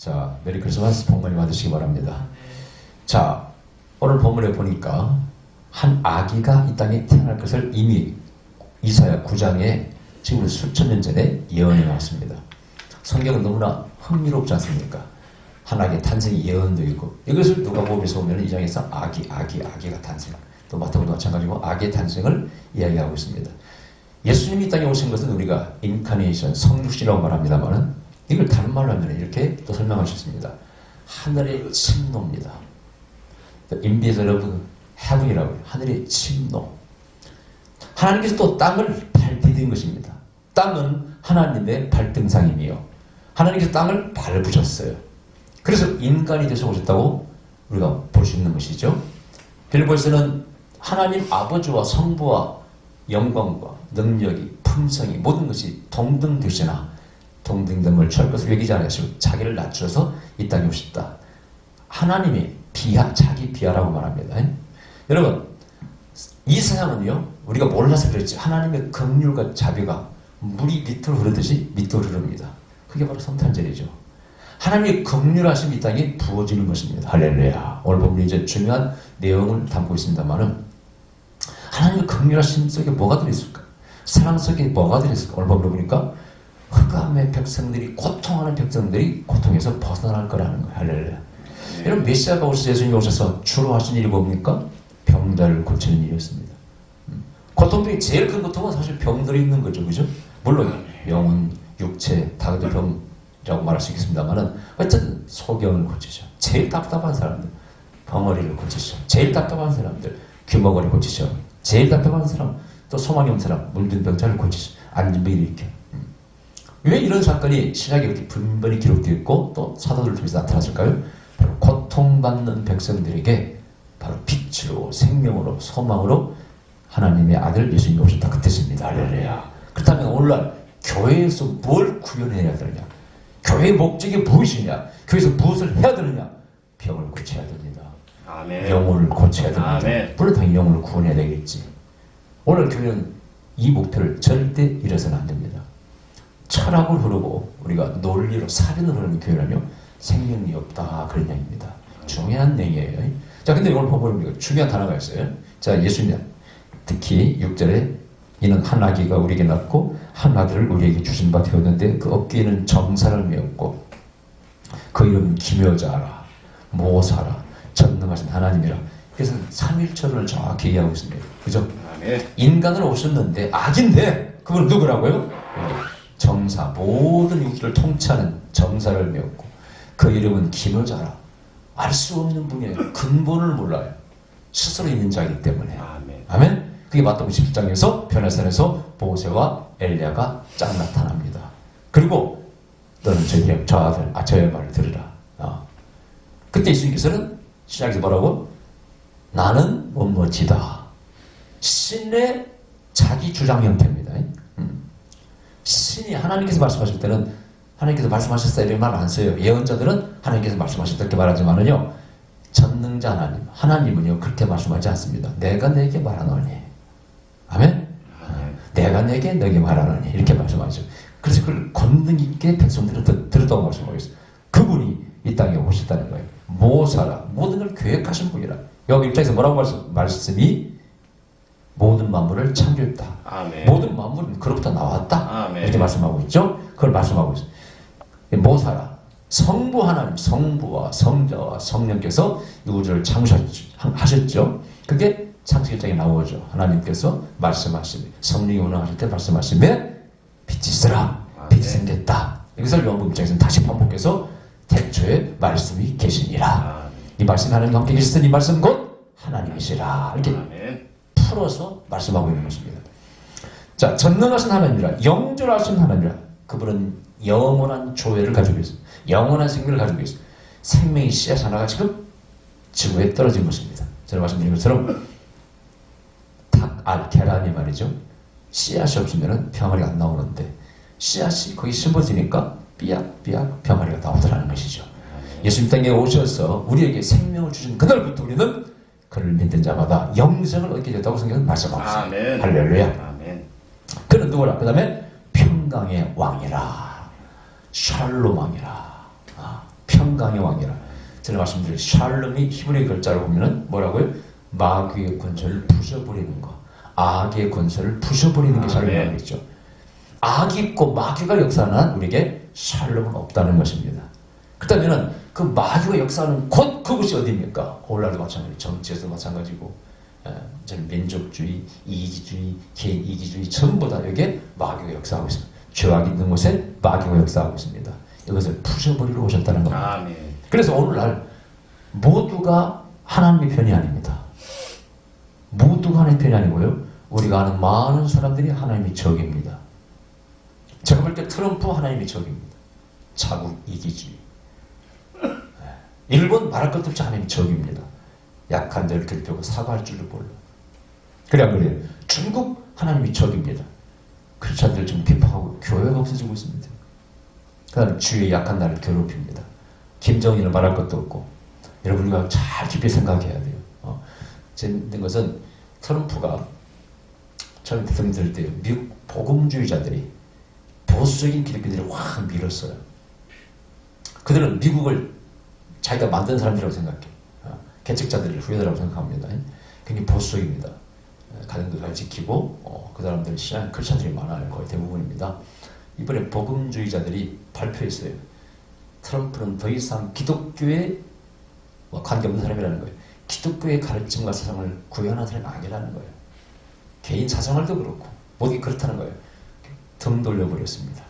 자, 메리 크리스마스 복 많이 받으시기 바랍니다. 자, 오늘 본문에 보니까 한 아기가 이 땅에 태어날 것을 이미 이사야 9장에 지금 수천 년 전에 예언해 놨습니다. 성경은 너무나 흥미롭지 않습니까? 한 아기의 탄생 예언도 있고, 이것을 누가복음에서 보면 이 장에서 아기가 탄생, 또 마태복음도 마찬가지고 아기의 탄생을 이야기하고 있습니다. 예수님이 이 땅에 오신 것은 우리가 인카네이션, 성육신이라고 말합니다만, 이걸 다른 말로 하면 이렇게 또 설명하셨습니다. 하늘의 침노입니다. Invisible of Heaven이라고 해요. 하늘의 침노. 하나님께서 또 땅을 밟히신 것입니다. 땅은 하나님의 발등상이며 하나님께서 땅을 밟으셨어요. 그래서 인간이 되셔 오셨다고 우리가 볼 수 있는 것이죠. 빌보에서는 하나님 아버지와 성부와 영광과 능력이 품성이 모든 것이 동등되시나 동등됨을 취할 것을 여기지 않으시고 자기를 낮춰서 이 땅에 오셨다. 하나님이 자기 비하라고 말합니다. 여러분, 이 세상은요, 우리가 몰라서 그랬지, 하나님의 긍휼과 자비가 물이 밑으로 흐르듯이 밑으로 흐릅니다. 그게 바로 성탄절이죠. 하나님의 긍휼하심이 이 땅에 부어지는 것입니다. 할렐루야. 오늘 보면 이제 중요한 내용을 담고 있습니다만은, 하나님의 긍휼하심 속에 뭐가 들어있을까? 사랑 속에 뭐가 들어있을까? 오늘 보니까 흑암의 백성들이, 고통하는 백성들이 고통에서 벗어날 거라는 거예요. 할렐루야. 여러분, 메시아가 오셔서, 예수님이 오셔서 주로 하신 일이 뭡니까? 병들을 고치는 일이었습니다. 고통 중에 제일 큰 고통은 사실 병들이 있는 거죠. 그죠? 물론 영혼, 육체 다 병이라고 말할 수 있겠습니다만은 어쨌든 소경을 고치셔. 제일 답답한 사람들 벙어리를 고치셔. 제일 답답한 사람들 귀머거리 고치셔. 제일 답답한 사람, 또 소망이 없는 사람 물든 병자를 고치셔. 안진병이 일으켜. 왜 이런 사건이 신약에 이렇게 분번히 기록되어 있고 또 사도들을 통해서 나타났을까요? 바로 고통받는 백성들에게 바로 빛으로, 생명으로, 소망으로 하나님의 아들 예수님이 오셨다. 그 뜻입니다. 할렐루야. 그렇다면 오늘날 교회에서 뭘 구현해야 되느냐? 교회의 목적이 무엇이냐? 교회에서 무엇을 해야 되느냐? 병을 고쳐야 됩니다. 아멘. 영혼을 고쳐야 됩니다. 아멘. 물론 당연히 영혼을 구원해야 되겠지. 오늘 교회는 이 목표를 절대 잃어서는 안 됩니다. 철학을 흐르고 우리가 논리로 사변을 흐르는 교회라며 생명이 없다, 그런 얘기입니다. 중요한 얘기예요. 자, 근데 오늘 보면 중요한 단어가 있어요. 자, 예수님 특히 6절에 이는 한 아기가 우리에게 낳고 한 아들을 우리에게 주신 바 되었는데 그 어깨에는 정사를 메었고 그 이름은 기묘자라, 모사라, 전능하신 하나님이라. 그래서 삼일천을 정확히 얘기하고 있습니다. 그죠? 아멘. 인간으로 오셨는데 악인데 그걸 누구라고요? 정사, 모든 육체를 통치하는 정사를 메었고 그 이름은 기묘자라. 알 수 없는 분이에요. 근본을 몰라요. 스스로 있는 자이기 때문에. 아멘. 아멘. 그게 마태복음 17장에서 변화산에서 모세와 엘리야가 짝 나타납니다. 그리고 너는 저 아들, 저의 말을 들으라. 그때 예수님께서는 신약에서 뭐라고? 나는 뭐뭐지다. 신의 자기 주장 형태입니다. 신이 하나님께서 말씀하실 때는 하나님께서 말씀하셨다 이런 말 안 써요. 예언자들은 하나님께서 말씀하셨다 이렇게 말하지만은요, 전능자 하나님은요 그렇게 말씀하지 않습니다. 내가 내게 말하노니. 아멘? 내가 너에게 말하노니 이렇게 말씀하죠. 그래서 그걸 권능 있게 백성들은 들었다고 말씀하고 있어요. 그분이 이 땅에 오셨다는 거예요. 모사라, 모든 걸 계획하신 분이라. 여기 입장에서 뭐라고 말씀이 모든 만물을 창조했다. 아멘. 모든 만물은 그로부터 나왔다. 아멘. 이렇게 말씀하고 있죠. 그걸 말씀하고 있어요. 모사라, 성부 하나님, 성부와 성자와 성령께서 이 우주를 창조하셨죠. 그게 창세기 1장에 나오죠. 하나님께서 말씀하시며 성령이 운행하실 때 말씀하시며 빛이 있으라. 빛이 생겼다. 이것을 요한복음 입장에서는 다시 반복해서 태초에 말씀이 계시니라. 이 말씀이 하나님과 함께 계시던 이 말씀 곧 하나님이시라. 이렇게 아멘. 풀어서 말씀하고 있는 것입니다. 자, 전능하신 하나님이라, 영존하신 하나님이라. 그분은 영원한 조회를 가지고 있어요. 영원한 생명을 가지고 있어요. 생명의 씨앗 하나가 지금 지구에 떨어진 것입니다. 제가 말씀드린 것처럼 계란이 말이죠. 씨앗이 없으면 병아리가 안 나오는데 씨앗이 거기 심어지니까 삐약삐약 병아리가 나오더라는 것이죠. 예수님 땅에 오셔서 우리에게 생명을 주신 그날부터 우리는 그를 믿는 자마다 영생을 얻게 됐다고 성경은 말씀하고 있습니다. 할렐루야. 아멘. 그는 누구라? 그 다음에 평강의 왕이라, 샬롬 왕이라. 평강의 왕이라. 제가 말씀드린 샬롬이 히브리 글자로 보면은 뭐라고요? 마귀의 권세를 부숴버리는 거. 악의 권세를 부숴버리는 게 샬롬이죠. 악이 있고 마귀가 역사하는 한 우리에게 샬롬은 없다는 것입니다. 그렇다면 그 마귀가 역사하는 곧 그것이 어디입니까? 오늘날도 마찬가지, 정치에서 마찬가지고, 저는 민족주의, 이기주의, 개인 이기주의 전부 다 여기에 마귀가 역사하고 있습니다. 죄악이 있는 곳에 마귀가 역사하고 있습니다. 이것을 부숴버리러 오셨다는 겁니다. 아멘. 그래서 오늘날 모두가 하나님의 편이 아닙니다. 모두가 하나님의 편이 아니고요. 우리가 아는 많은 사람들이 하나님의 적입니다. 제가 볼 때 트럼프 하나님의 적입니다. 자국 이기주의. 일본 말할 것도 없이 하나님의 적입니다. 약한 자를 괴롭히고 사과할 줄도 몰라. 그래 안 그래요? 중국 하나님의 적입니다. 크리스찬들 좀 비판하고 교회가 없어지고 있습니다. 그 다음에 주위의 약한 나를 괴롭힙니다. 김정일은 말할 것도 없고. 여러분 우리가 잘 깊이 생각해야 돼요. 재밌는 것은 트럼프가 처음에 대통령 될 때 미국 복음주의자들이 보수적인 기독교인들이 확 밀었어요. 그들은 미국을 자기가 만든 사람들이라고 생각해요. 개척자들을 후예자라고 생각합니다. 굉장히 보수적입니다. 가정도 잘 지키고 그 사람들 신앙 크리스찬들이 많아요. 거의 대부분입니다. 이번에 복음주의자들이 발표했어요. 트럼프는 더 이상 기독교에 관계없는 사람이라는 거예요. 기독교의 가르침과 사상을 구현한 사람이 아니라는 거예요. 개인 사생활도 그렇고 모두 그렇다는 거예요. 등 돌려버렸습니다.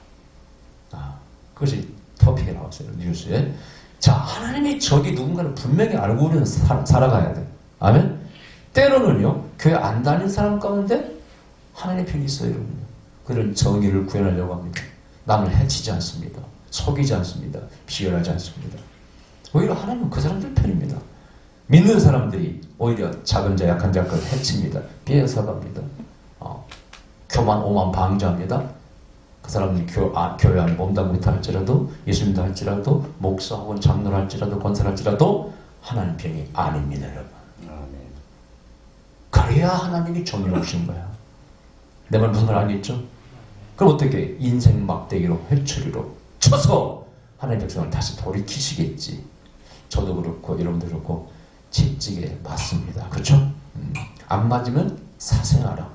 그것이 토픽에 나왔어요. 뉴스에. 자, 하나님의 적이 누군가는 분명히 알고 우리는 살아가야 돼. 아멘? 때로는요, 교회 안 다닌 사람 가운데 하나님의 편이 있어요, 여러분. 그런 정의를 구현하려고 합니다. 남을 해치지 않습니다. 속이지 않습니다. 비열하지 않습니다. 오히려 하나님은 그 사람들 편입니다. 믿는 사람들이 오히려 작은 자, 약한 자 걸 해칩니다. 빼앗아갑니다. 교만, 오만 방조합니다. 그 사람들이 교회 안에 몸담고 있다 할지라도, 예수님도 할지라도, 목사 혹은 장로를 할지라도, 권사를 할지라도 하나님 편이 아닙니다, 여러분. 아멘. 그래야 하나님이 정의로우신 거야. 내 말 무슨 말 알겠죠? 그럼 어떻게 인생 막대기로 회초리로 쳐서 하나님의 백성을 다시 돌이키시겠지. 저도 그렇고 여러분도 그렇고 채찍에 맞습니다. 그렇죠? 안 맞으면 사생하라.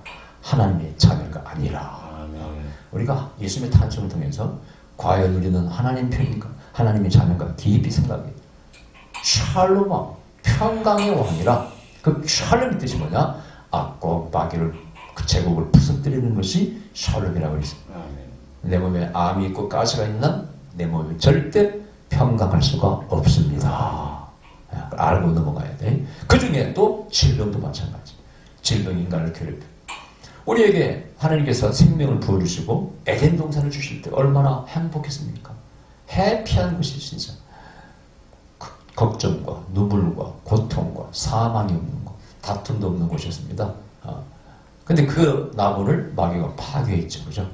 하나님의 자녀가 아니라. 아멘. 우리가 예수님의 탄생을 통해서 과연 우리는 하나님 편인가? 하나님의 자녀가 깊이 생각해. 샬롬 왕, 평강의 왕이라. 그 샬롬의 뜻이 뭐냐? 악과 마귀를 그 제국을 부서뜨리는 것이 샬롬이라고 했습니다. 내 몸에 암이 있고 가시가 있는 내 몸에 절대 평강할 수가 없습니다. 알고 넘어가야 돼. 그 중에 또 질병도 마찬가지. 질병 인간을 괴롭혀. 우리에게 하나님께서 생명을 부어주시고 에덴 동산을 주실 때 얼마나 행복했습니까? 해피한 것이 진짜. 걱정과 눈물과 고통과 사망이 없는 곳, 다툼도 없는 곳이었습니다. 근데 그 나무를 마귀가 파괴했죠. 그죠?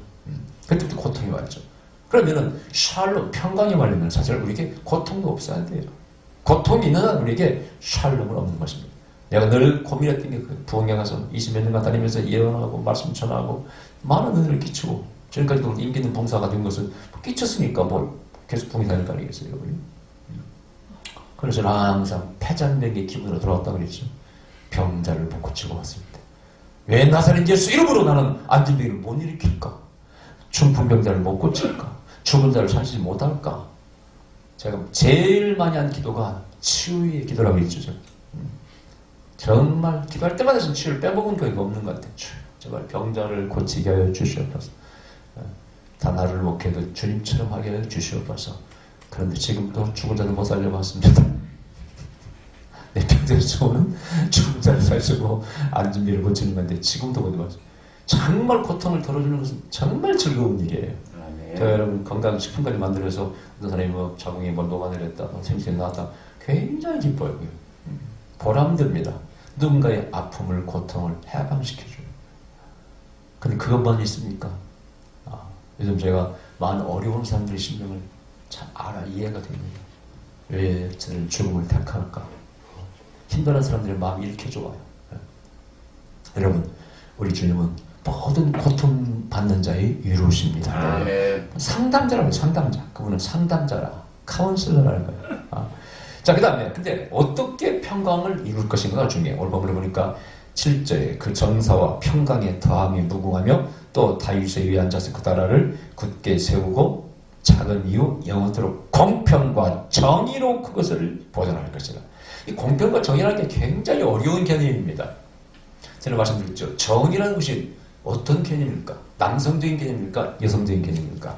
그때부터 고통이 왔죠. 그러면은 샬롬, 평강이 말리면 사실 우리에게 고통도 없어야 돼요. 고통이 있는 한 우리에게 샬롬은 없는 것입니다. 내가 늘 고민했던 게 부흥회 가서 20몇 년간 다니면서 예언하고 말씀 전하고 많은 은혜를 끼치고 지금까지도 임기 있는 봉사가 된 것은 끼쳤으니까 뭐 계속 부흥회 다닐 거 아니겠어요, 여러분? 그래서 저는 항상 패잔병의 기분으로 돌아왔다고 그랬죠. 병자를 못 고치고 왔습니다. 왜 나사렛 예수 이름으로 나는 안진병을 못 일으킬까? 중풍병자를 못 고칠까? 죽은 자를 살리지 못할까? 제가 제일 많이 한 기도가 치유의 기도라고 했죠. 정말 기도할 때마다 치유를 빼먹은 경우가 없는 것 같아요. 제발 병자를 고치게 하여 주시옵소서. 다 나를 목해도 주님처럼 하게 하여 주시옵소서. 그런데 지금도 죽은 자를 못 살려고 왔습니다. 내 병자를 좋은 죽은 자를 살리고 안진병을 고치는 건데 지금도 못 해봤어요. 정말 고통을 덜어주는 것은 정말 즐거운 일이에요. 저 여러분 건강식품까지 만들어서 어떤 사람이 뭐 자궁에 뭐 녹아내렸다, 생식이 나왔다, 굉장히 기뻐요. 보람됩니다. 누군가의 아픔을, 고통을 해방시켜줘요. 근데 그것만 있습니까? 요즘 제가 많은 어려운 사람들의 심령을 참 이해가 됩니다. 왜 저는 죽음을 택할까? 힘들어하는 사람들의 마음이 이렇게 좋아요. 여러분, 우리 주님은 모든 고통받는 자의 위로우십니다. 상담자라고 상담자. 그분은 상담자라. 카운슬러라는 거예요. 자, 그 다음에 근데 어떻게 평강을 이룰 것인가가 중요해요. 오늘 본문을 보니까 7절에 그 전사와 평강의 더함이 무궁하며 또 다윗의 위에 앉아서 그 나라를 굳게 세우고 작은 이유 영원토록 공평과 정의로 그것을 보존할 것이다. 이 공평과 정의라는 게 굉장히 어려운 개념입니다. 제가 말씀드렸죠. 정의라는 것이 어떤 개념일까? 남성적인 개념일까? 여성적인 개념일까?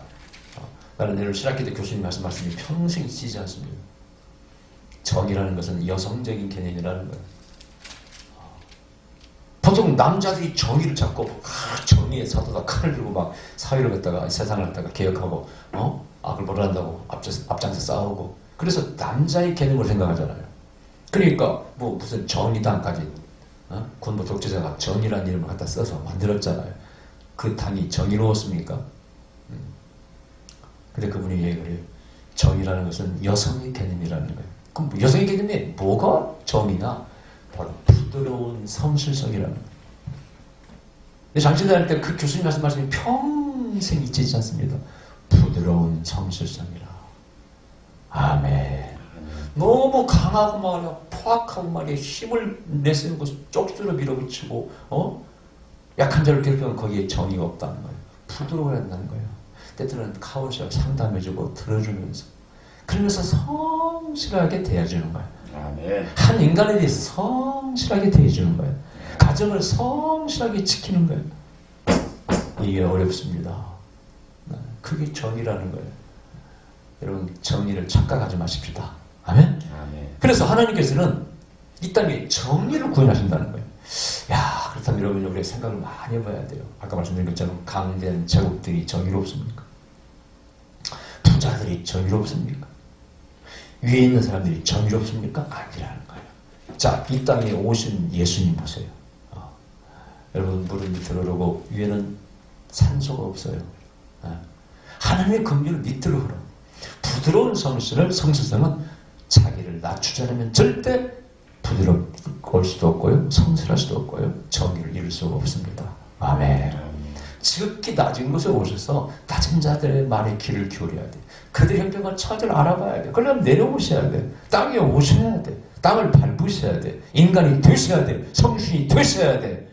나는 내일 신학교 때 교수님 말씀이 평생 잊히지 않습니다. 정의라는 것은 여성적인 개념이라는 거예요. 보통 남자들이 정의를 잡고 정의의 사도다 칼을 들고 막 사회를 갖다가 세상을 갖다가 개혁하고 악을 벌한다고 앞장서 싸우고 그래서 남자의 개념으로 생각하잖아요. 그러니까 뭐 무슨 정의당까지 군부 독재자가 정의라는 이름을 갖다 써서 만들었잖아요. 그 당이 정의로웠습니까? 근데 그분이 얘기를 해요. 정의라는 것은 여성의 개념이라는 거예요. 그럼 여성의 개념이 뭐가 정의냐? 바로 부드러운 성실성이라는 거예요. 근데 장신대할 때 그 교수님 말씀이 평생 잊히지 않습니다. 부드러운 성실성이라. 아멘. 너무 강하고 말이야, 포악하고 말이야, 힘을 내세우고 쪽수로 밀어붙이고, 약한 자를 괴롭히면 거기에 정의가 없다는 거예요. 부드러워야 한다는 거예요. 때때로는 카운셀 상담해주고 들어주면서, 그러면서 성실하게 대해주는 거예요. 아멘. 한 인간에 대해서 성실하게 대해주는 거예요. 가정을 성실하게 지키는 거예요. 이게 어렵습니다. 그게 정의라는 거예요. 여러분, 정의를 착각하지 마십시다. 아멘? 아멘. 그래서 하나님께서는 이 땅에 정의를 구현하신다는 거예요. 야, 그렇다면 여러분, 우리가 생각을 많이 해봐야 돼요. 아까 말씀드린 것처럼 강된 제국들이 정의롭습니까? 부자들이 정의롭습니까? 위에 있는 사람들이 정의롭습니까? 아니라는 거예요. 자, 이 땅에 오신 예수님 보세요. 여러분, 물을 밑으로 흐르고 위에는 산소가 없어요. 하나님의 긍휼은 밑으로 흐르고 부드러운 성실성은 자기를 낮추지 않으면 절대 부드러울 수도 없고요, 성실할 수도 없고요, 정의를 이룰 수가 없습니다. 아멘. 지극히 낮은 곳에 오셔서 낮은 자들의 말에 귀를 기울여야 돼. 그들의 형편과 처지를 알아봐야 돼. 그러려면 내려오셔야 돼. 땅에 오셔야 돼. 땅을 밟으셔야 돼. 인간이 되셔야 돼. 성신이 되셔야 돼.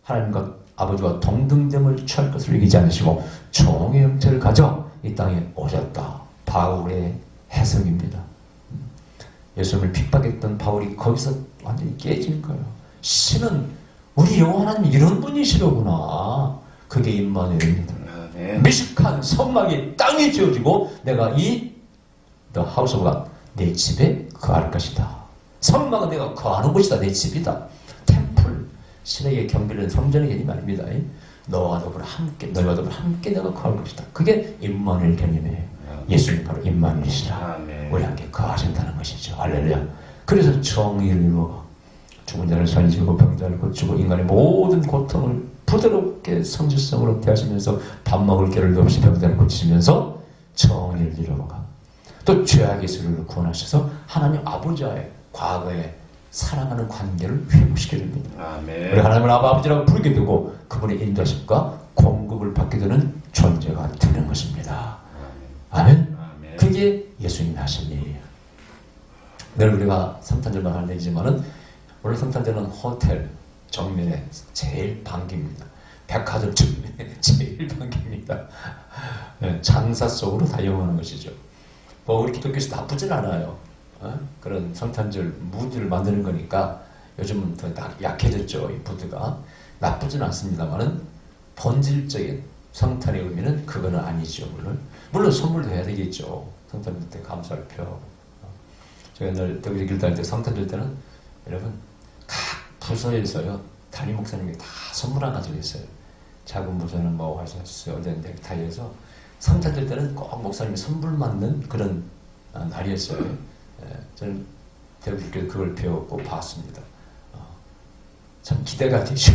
하나님과 아버지와 동등됨을 취할 것을 이기지 않으시고 종의 형체를 가져 이 땅에 오셨다. 바울의 해석입니다. 예수님을 핍박했던 바울이 거기서 완전히 깨진 거예요. 신은 우리 영원한 이런 분이시로구나. 그게 임마누엘입니다. 미식한 성막이 땅에 지어지고 내가 이 The House of God, 내 집에 거할 것이다. 성막은 내가 거하는 곳이다. 내 집이다. 템플, 신에게 경배하는 성전의 개념이 아닙니다. 너와 더불어 함께, 너와 더불어 함께 내가 거할 것이다. 그게 임마누엘 개념이에요. 예수님 바로 임마누엘이시라. 우리 함께 거하신다는 것이죠. 할렐루야. 그래서 정의를 이루어 죽은 자를 살리시고 병자를 고치고 인간의 모든 고통을 부드럽게 성실성으로 대하시면서 밥 먹을 겨를도 없이 병자를 고치시면서 정의를 이루어가 또 죄악의 소리를 구원하셔서 하나님 아버지와의 과거에 사랑하는 관계를 회복시켜 줍니다. 우리 하나님을 아버지라고 부르게 되고 그분의 인도하심과 공급을 받게 되는 존재가 되는 것입니다. 아멘. 그게 예수님이 하신 일이에요. 내일 우리가 성탄절만 할 얘기지만은 오늘 성탄절은 호텔 정면에 제일 반깁니다. 백화점 정면에 제일 반깁니다. 장사 속으로 달려오는 것이죠. 뭐 우리 기독교에서 나쁘진 않아요. 그런 성탄절 무드를 만드는 거니까 요즘은 더 약해졌죠. 이 무드가. 나쁘진 않습니다만은 본질적인 성탄의 의미는 그거는 아니죠. 물론 선물도 해야 되겠죠. 성탄절 때 감사를 표하고. 제가 옛날 대구에 길 다닐 때 성탄절 때는 여러분 각 부서에서요 담임 목사님이 다 선물 하나 가지고 있어요. 작은 부서는 뭐 하셨어요. 어떤 넥타이에서 성탄절 때는 꼭 목사님이 선물 맞는 그런 날이었어요. 저는 대구에 그걸 배웠고 봤습니다. 참 기대가 되죠.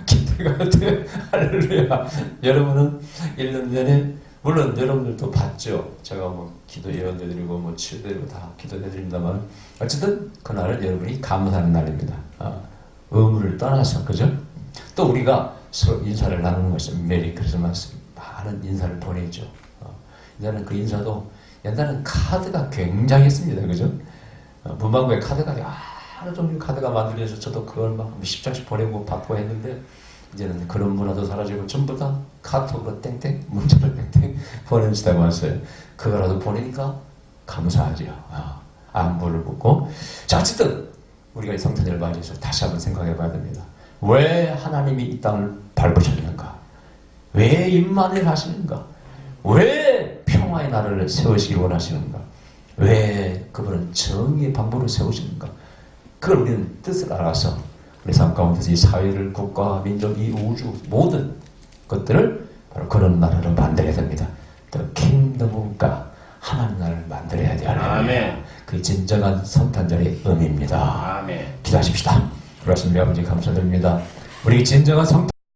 기대가 돼. 할렐루야. 여러분은 1년 내내 물론 여러분들도 봤죠. 제가 뭐 기도 예언도 드리고 뭐 치유도 드리고 다 기도해 드립니다만 어쨌든 그날은 여러분이 감사하는 날입니다. 의무를 떠나서 그죠? 또 우리가 서로 인사를 나누는 것이 메리 크리스마스 많은 인사를 보내죠. 이제는 그 인사도 옛날에는 카드가 굉장했습니다. 그죠? 문방구에 카드가 여러 종류 카드가 만들어져서 저도 그걸 막 몇십 장씩 보내고 받고 했는데 이제는 그런 문화도 사라지고 전부 다 카톡으로 땡땡 문자로 땡땡 보내는 시대가 왔어요. 그거라도 보내니까 감사하죠. 안부를 묻고. 자, 어쨌든 우리가 이 성탄절을 맞이해서 다시 한번 생각해 봐야 됩니다. 왜 하나님이 이 땅을 밟으셨는가? 왜 임만을 하시는가? 왜 평화의 나라를 세우시기 원하시는가? 왜 그분은 정의의 방법을 세우시는가? 그걸 우리는 뜻을 알아서 우리 삶 가운데서 이 사회를, 국가, 민족, 이 우주 모든 것들을 바로 그런 나라를 만들어야 됩니다. The Kingdom of God, 하나님 나라를 만들어야 돼요. 아멘. 그게 진정한 성탄절의 의미입니다. 아멘. 기도하십시다. 그렇습니다. 아버지 감사드립니다. 우리 진정한 성탄